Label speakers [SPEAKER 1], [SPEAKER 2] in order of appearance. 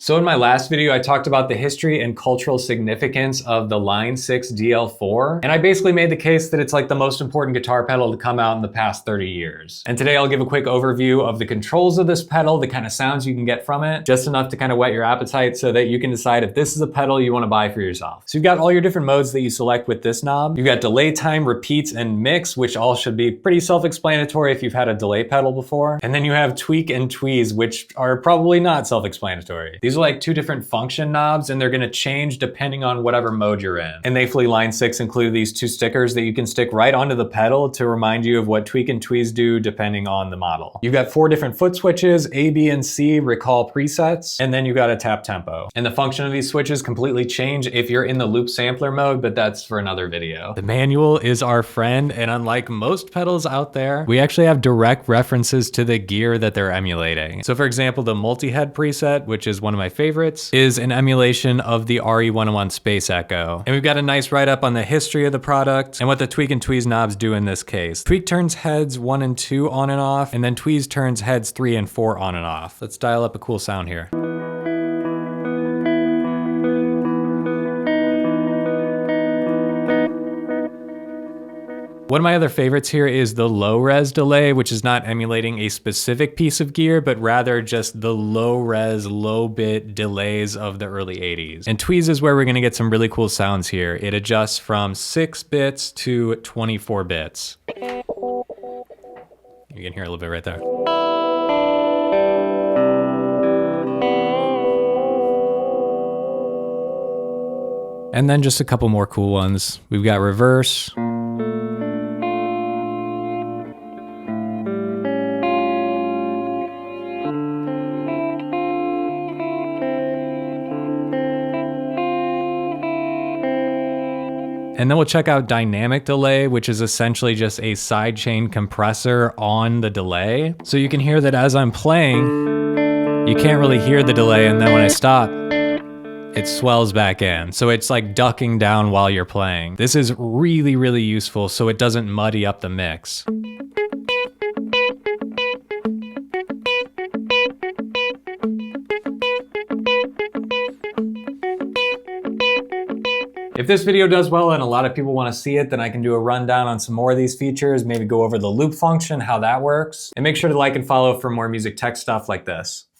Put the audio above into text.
[SPEAKER 1] So in my last video, I talked about the history and cultural significance of the Line 6 DL4, and I basically made the case that it's like the most important guitar pedal to come out in the past 30 years. And today I'll give a quick overview of the controls of this pedal, the kind of sounds you can get from it, just enough to kind of whet your appetite so that you can decide if this is a pedal you want to buy for yourself. So you've got all your different modes that you select with this knob. You've got delay time, repeats, and mix, which all should be pretty self-explanatory if you've had a delay pedal before. And then you have tweak and tweeze, which are probably not self-explanatory. These are like two different function knobs, and they're gonna change depending on whatever mode you're in. And thankfully Line 6 include these two stickers that you can stick right onto the pedal to remind you of what tweak and tweeze do depending on the model. You've got 4 different foot switches, A, B, and C, recall presets, and then you've got a tap tempo. And the function of these switches completely change if you're in the loop sampler mode, but that's for another video. The manual is our friend, and unlike most pedals out there, we actually have direct references to the gear that they're emulating. So for example, the multi-head preset, which is one of my favorites, is an emulation of the RE101 Space Echo. And we've got a nice write-up on the history of the product and what the tweak and tweeze knobs do in this case. Tweak turns heads 1 and 2 on and off, and then tweeze turns heads 3 and 4 on and off. Let's dial up a cool sound here. One of my other favorites here is the low res delay, which is not emulating a specific piece of gear, but rather just the low res, low bit delays of the early 80s. And tweeze is where we're gonna get some really cool sounds here. It adjusts from 6 bits to 24 bits. You can hear a little bit right there. And then just a couple more cool ones. We've got reverse. And then we'll check out dynamic delay, which is essentially just a sidechain compressor on the delay. So you can hear that as I'm playing, you can't really hear the delay, and then when I stop, it swells back in. So it's like ducking down while you're playing. This is really, really useful so it doesn't muddy up the mix. If this video does well and a lot of people want to see it, then I can do a rundown on some more of these features, maybe go over the loop function, how that works. And make sure to like and follow for more music tech stuff like this.